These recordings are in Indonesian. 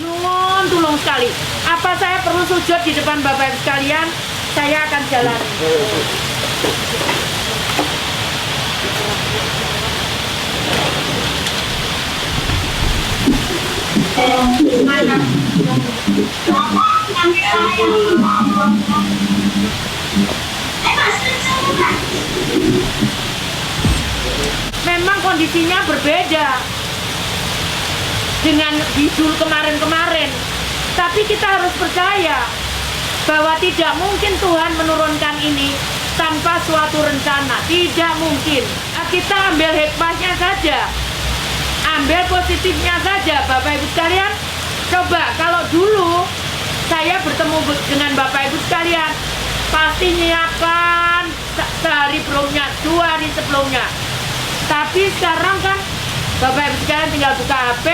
Nuwun tulung sekali. Apa saya perlu sujud di depan Bapak Ibu sekalian? Saya akan jalan. Memang kondisinya berbeda dengan bidul kemarin-kemarin, tapi kita harus percaya bahwa tidak mungkin Tuhan menurunkan ini tanpa suatu rencana. Tidak mungkin. Kita ambil hikmahnya saja, ambil positifnya saja. Bapak Ibu sekalian, coba kalau dulu saya bertemu dengan Bapak Ibu sekalian, pasti nyiapkan sehari sebelumnya, 2 hari sebelumnya. Tapi sekarang kan Bapak Ibu sekalian tinggal buka HP,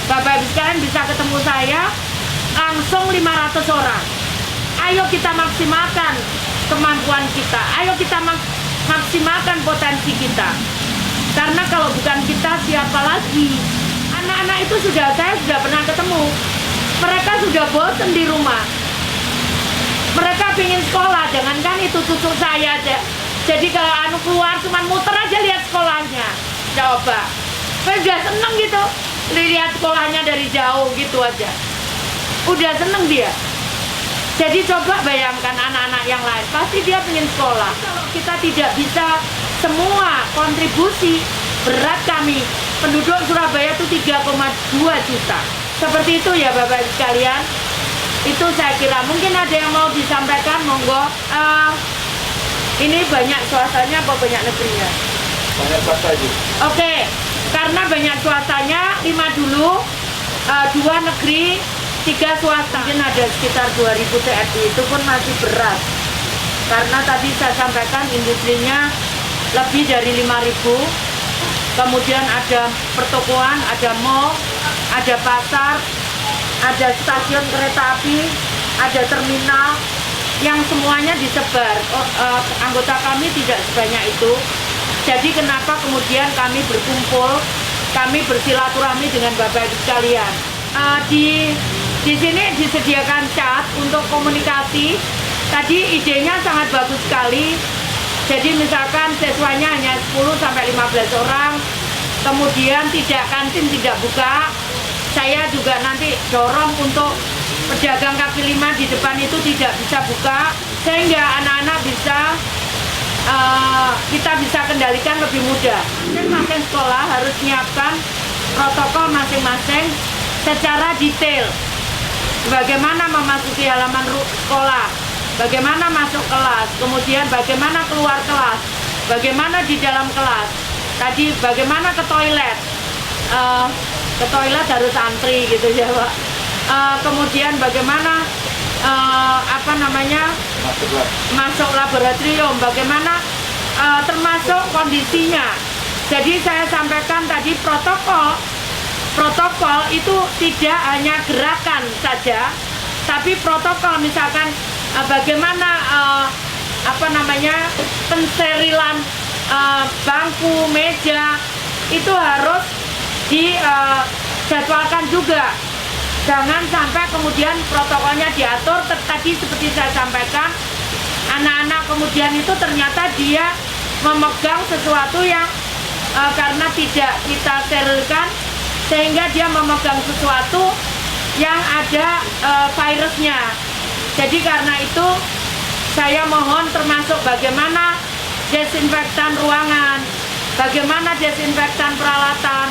Bapak Ibu sekalian bisa ketemu saya langsung 500 orang. Ayo kita maksimalkan kemampuan kita, ayo kita maksimalkan potensi kita. Karena kalau bukan kita, siapa lagi? Anak-anak itu saya sudah pernah ketemu. Mereka sudah bosan di rumah. Mereka ingin sekolah, jangankan itu cucu saya aja. Jadi kalau keluar cuma muter aja lihat sekolahnya. Coba. Saya udah seneng gitu. Lihat sekolahnya dari jauh gitu aja. Udah seneng dia. Jadi coba bayangkan anak-anak yang lain, pasti dia ingin sekolah. Kalau kita tidak bisa semua kontribusi, berat kami, penduduk Surabaya itu 3,2 juta. Seperti itu ya Bapak Ibu sekalian. Itu saya kira mungkin ada yang mau disampaikan, monggo. Ini banyak swastanya apa banyak negerinya? Banyak swasta Ibu. Oke, karena banyak swastanya, 5 dulu, 2 negeri, 3 swasta. Mungkin ada sekitar 2000 TRI, itu pun masih berat. Karena tadi saya sampaikan industrinya lebih dari 5000. Kemudian ada pertokoan, ada mall, ada pasar, ada stasiun kereta api, ada terminal, yang semuanya disebar. Anggota kami tidak sebanyak itu. Jadi kenapa kemudian kami berkumpul, kami bersilaturahmi dengan Bapak Ibu sekalian. Di sini disediakan chat untuk komunikasi. Tadi idenya sangat bagus sekali. Jadi misalkan siswanya hanya 10-15 orang, kemudian kantin tidak buka. Saya juga nanti dorong untuk pedagang kaki lima di depan itu tidak bisa buka, sehingga anak-anak kita bisa kendalikan lebih mudah. Masing-masing sekolah harus menyiapkan protokol masing-masing secara detail. Bagaimana memasuki halaman sekolah, bagaimana masuk kelas, kemudian bagaimana keluar kelas, bagaimana di dalam kelas. Tadi bagaimana ke toilet. Ke toilet harus antri gitu ya Pak. Kemudian bagaimana masuk laboratorium, bagaimana termasuk kondisinya. Jadi saya sampaikan tadi protokol itu tidak hanya gerakan saja, tapi protokol misalkan bagaimana pensterilan bangku, meja itu harus dijadwalkan juga. Jangan sampai kemudian protokolnya diatur, tadi seperti saya sampaikan, anak-anak kemudian itu ternyata dia memegang sesuatu yang karena tidak kita sterilkan, sehingga dia memegang sesuatu yang ada virusnya. Jadi karena itu saya mohon termasuk bagaimana desinfektan ruangan, bagaimana desinfektan peralatan,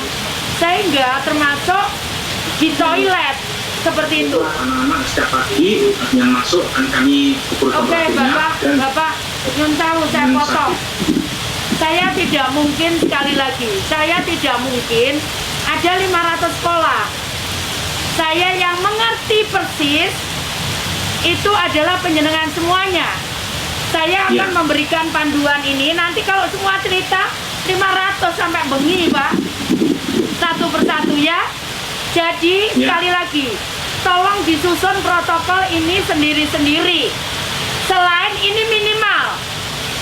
sehingga termasuk di toilet seperti itu. Anak-anak setiap pagi yang masuk akan kami ukur temperaturnya. Oke, Bapak, nyun tahu saya potong. Saya tidak mungkin, sekali lagi, saya tidak mungkin ada 500 sekolah. Saya yang mengerti persis itu adalah penjenengan semuanya. Saya akan memberikan panduan ini. Nanti kalau semua cerita 500 sampai bengi Pak, satu persatu ya. Jadi sekali lagi, tolong disusun protokol ini sendiri-sendiri. Selain ini minimal,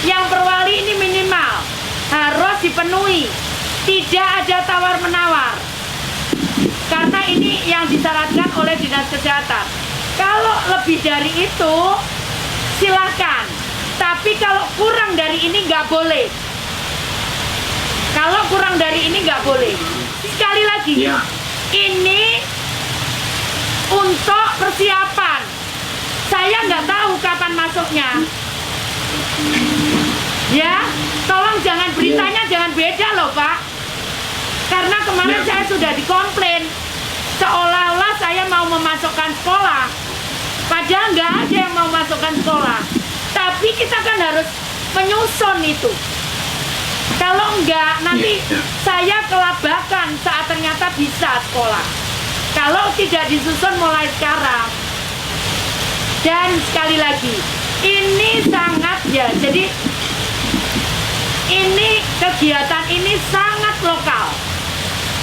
yang perwali ini minimal harus dipenuhi. Tidak ada tawar-menawar. karena ini yang disyaratkan oleh Dinas Kesehatan. Kalau lebih dari itu silakan, tapi kalau kurang dari ini nggak boleh. Kalau kurang dari ini nggak boleh. Sekali lagi, Ya. ini untuk persiapan. Saya nggak tahu kapan masuknya. Ya, tolong jangan beritanya jangan beda loh Pak. Karena kemarin saya sudah dikomplain seolah-olah saya mau memasukkan sekolah. Padahal nggak ada yang mau masukkan sekolah. Tapi kita kan harus menyusun itu. Kalau enggak, nanti saya kelabakan saat ternyata bisa sekolah. Kalau tidak disusun mulai sekarang. Dan sekali lagi, ini sangat ya, jadi ini kegiatan ini sangat lokal.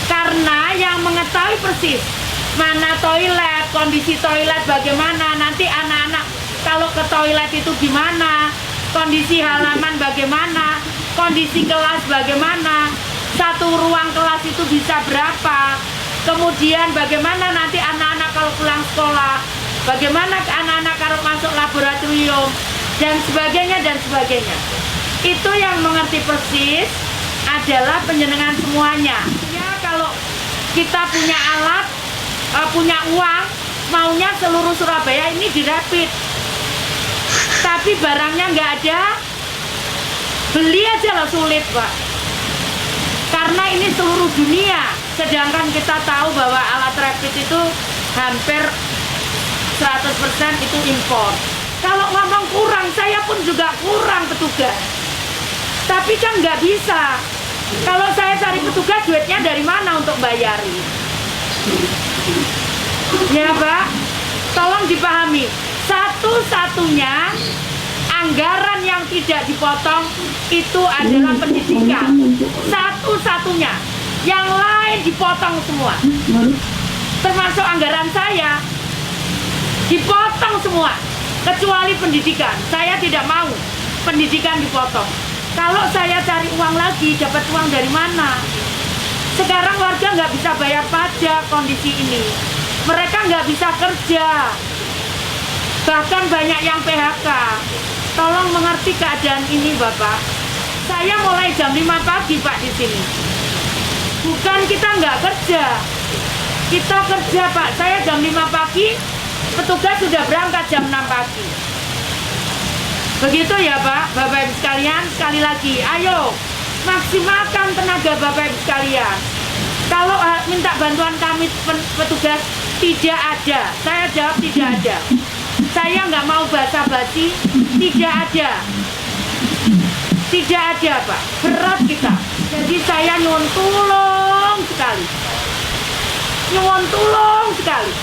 Karena yang mengetahui persis mana toilet, kondisi toilet bagaimana, nanti anak-anak kalau ke toilet itu gimana, kondisi halaman bagaimana, kondisi kelas bagaimana, satu ruang kelas itu bisa berapa, kemudian bagaimana nanti anak-anak kalau pulang sekolah, bagaimana anak-anak kalau masuk laboratorium, dan sebagainya dan sebagainya. Itu yang mengerti persis adalah penjenengan semuanya. Ya, kalau kita punya alat, punya uang, maunya seluruh Surabaya ini dirapid. Tapi barangnya nggak ada, beli aja lah sulit Pak. Karena ini seluruh dunia, sedangkan kita tahu bahwa alat rapid itu hampir 100% itu impor. Kalau ngomong kurang, saya pun juga kurang petugas. Tapi kan nggak bisa. Kalau saya cari petugas, duitnya dari mana untuk bayari? Ya Pak, tolong dipahami. Satu-satunya anggaran yang tidak dipotong itu adalah pendidikan. Satu-satunya. Yang lain dipotong semua. Termasuk anggaran saya. Dipotong semua. Kecuali pendidikan. Saya tidak mau pendidikan dipotong. Kalau saya cari uang lagi, dapat uang dari mana? Sekarang warga nggak bisa bayar pajak kondisi ini. Mereka nggak bisa kerja. Bahkan banyak yang PHK. Tolong mengerti keadaan ini Bapak. Saya mulai jam 5 pagi Pak di sini. Bukan kita nggak kerja. Kita kerja Pak. Saya jam 5 pagi, petugas sudah berangkat jam 6 pagi. Begitu ya Pak, Bapak Ibu sekalian. Sekali lagi, ayo maksimalkan tenaga Bapak Ibu sekalian. Kalau minta bantuan kami petugas, tidak ada. Saya jawab tidak ada. Saya nggak mau basa-basi, tidak ada. Tidak ada Pak, berat kita. Jadi saya nyuwun tulung sekali. Nyuwun tulung sekali.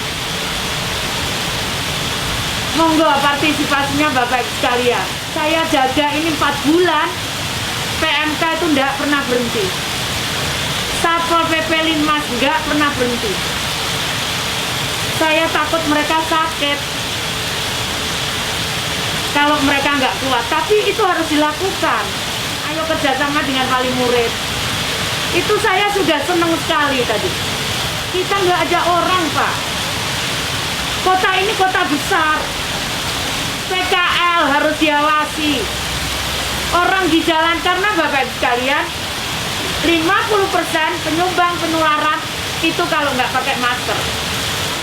Monggo partisipasinya Bapak Ibu sekalian. Saya jaga ini 4 bulan, PMK itu enggak pernah berhenti. Satpol PP Linmas enggak pernah berhenti. Saya takut mereka sakit kalau mereka nggak kuat, tapi itu harus dilakukan. Ayo kerjasama dengan wali murid. Itu saya sudah senang sekali tadi. Kita nggak ada orang Pak. Kota ini kota besar. PKL harus diawasi. Orang di jalan, karena Bapak Ibu sekalian, 50% penyumbang penularan itu kalau nggak pakai masker.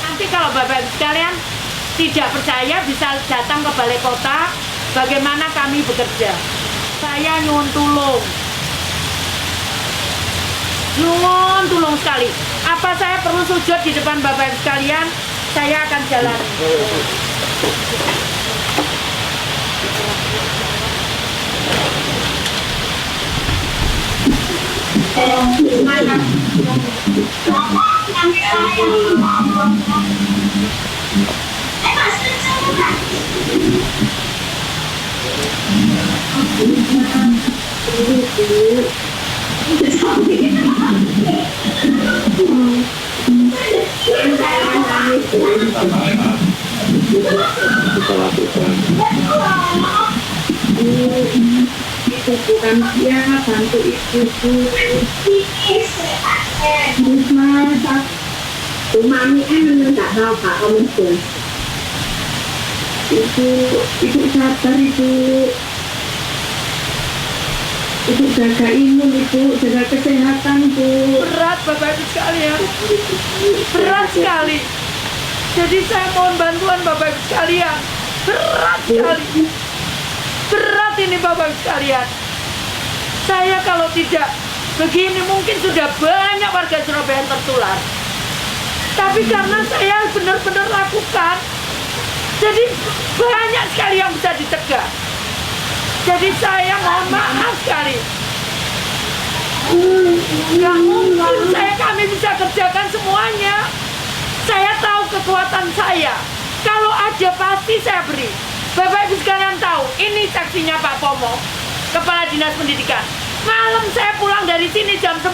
Nanti kalau Bapak Ibu sekalian tidak percaya bisa datang ke balai kota bagaimana kami bekerja. Saya nyuwun tulung. Nyuwun tulung sekali. Apa saya perlu sujud di depan Bapak Ibu sekalian? Saya akan jalan. Itu bukan dia bantu ibu. Masak Umami nggak tahu Pak Kominfo. Ibu sabar ibu jaga imun, ibu jaga kesehatan Bu. Berat Bapak Ibu sekalian, berat sekali. Jadi saya mohon bantuan Bapak Ibu sekalian. Berat sekali, berat ini Bapak Ibu sekalian. Saya kalau tidak begini mungkin sudah banyak warga Surabaya yang tertular. Tapi karena saya benar-benar lakukan, jadi banyak sekali yang bisa dicegah. Jadi saya mohon maaf sekali. Nggak mungkin kami bisa kerjakan semuanya. Saya tahu kekuatan saya. Kalau ada pasti saya beri. Bapak Ibu sekalian tahu, ini saksinya Pak Pomo, Kepala Dinas Pendidikan. Malam saya pulang dari sini jam 9,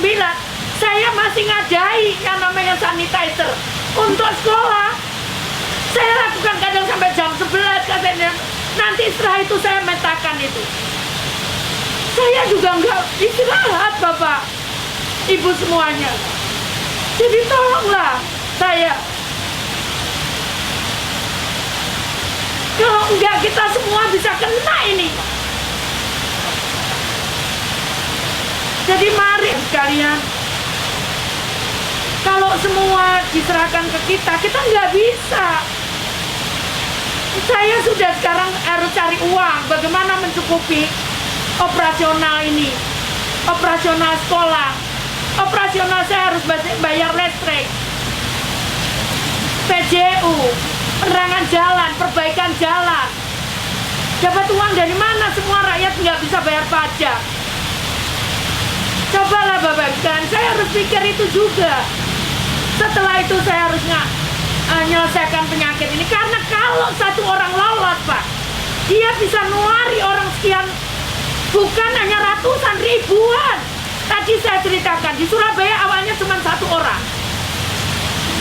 saya masih ngadai yang namanya sanitizer untuk sekolah. Saya lakukan kadang sampai jam 11 katanya. Nanti setelah itu saya metakan itu. Saya juga nggak istirahat Bapak, Ibu semuanya. Jadi tolonglah saya. Kalau enggak kita semua bisa kena ini. Jadi mari sekalian. Kalau semua diserahkan ke kita nggak bisa. Saya sudah sekarang harus cari uang. Bagaimana mencukupi operasional ini, operasional sekolah, operasional saya harus bayar listrik, PJU, penerangan jalan, perbaikan jalan. Dapat uang dari mana? Semua rakyat nggak bisa bayar pajak. Cobalah Bapak Ibu, saya harus pikir itu juga. Setelah itu saya harus menyelesaikan penyakit ini. Karena kalau satu orang lolos Pak, dia bisa nulari orang sekian, bukan hanya ratusan, ribuan. Tadi saya ceritakan, di Surabaya awalnya cuma 1 orang.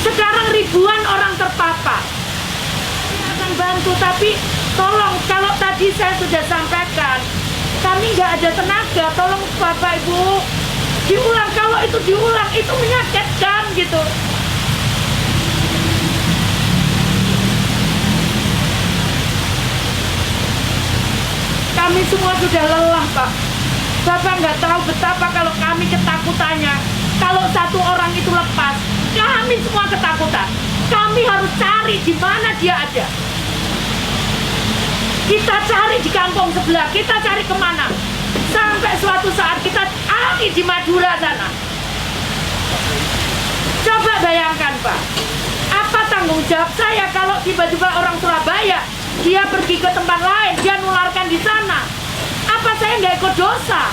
Sekarang ribuan orang terpapar. Saya akan bantu, tapi tolong, kalau tadi saya sudah sampaikan, kami nggak ada tenaga, tolong Bapak Ibu, diulang. Kalau itu diulang, itu menyakitkan gitu. Kami semua sudah lelah Pak. Bapak nggak tahu betapa kalau kami ketakutannya. Kalau satu orang itu lepas, kami semua ketakutan. Kami harus cari di mana dia ada. Kita cari di kampung sebelah, kita cari kemana. Sampai suatu saat kita cari di Madura sana. Coba bayangkan Pak, apa tanggung jawab saya kalau tiba-tiba orang Surabaya, dia pergi ke tempat lain, dia nularkan di sana. Apa saya nggak ikut dosa?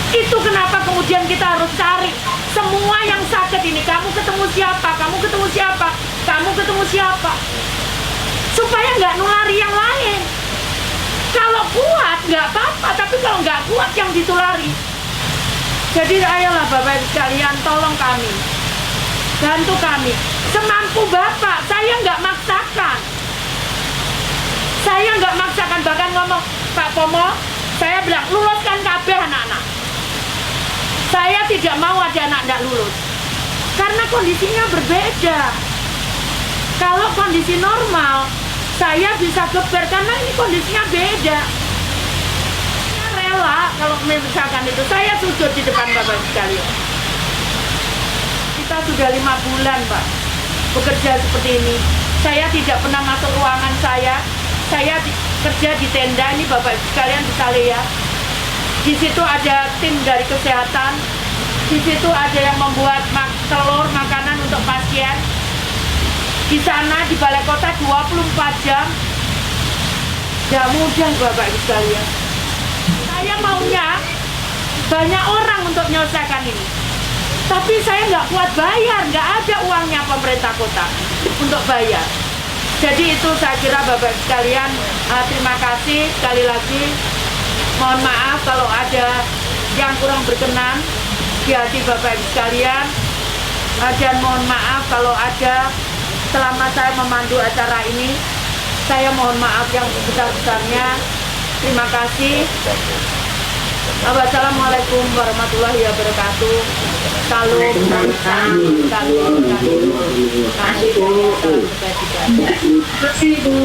Itu kenapa kemudian kita harus cari semua yang sakit ini. Kamu ketemu siapa? Kamu ketemu siapa? Kamu ketemu siapa? Supaya nggak nulari yang lain. Kalau kuat nggak apa-apa, tapi kalau nggak kuat yang ditulari. Jadi ayolah Bapak Ibu sekalian, tolong kami, bantu kami semampu Bapak. Saya nggak maksakan. Saya nggak maksakan, bahkan ngomong Pak Pomo, saya bilang luluskan kabeh anak-anak. Saya tidak mau ada anak tidak lulus karena kondisinya berbeda. Kalau kondisi normal, saya bisa geber karena ini kondisinya beda. Saya rela kalau misalkan itu, saya sujud di depan Bapak sekalian. Kita sudah 5 bulan Pak bekerja seperti ini. Saya tidak pernah masuk ruangan saya. Saya kerja di tenda ini Bapak sekalian bisa lihat. Di situ ada tim dari kesehatan. Di situ ada yang membuat telur, makanan untuk pasien. Di sana di balai kota 24 jam. Tidak mudah Bapak Ibu sekalian. Saya maunya banyak orang untuk menyelesaikan ini. Tapi saya nggak kuat bayar, nggak ada uangnya pemerintah kota untuk bayar. Jadi itu saya kira Bapak Ibu sekalian, terima kasih sekali lagi. Mohon maaf kalau ada yang kurang berkenan di hati Bapak Ibu sekalian. Dan mohon maaf kalau ada selama saya memandu acara ini, saya mohon maaf yang sebesar-besarnya. Terima kasih. Wassalamualaikum warahmatullahi wabarakatuh. Salam, salam, salam, Terima kasih Bu.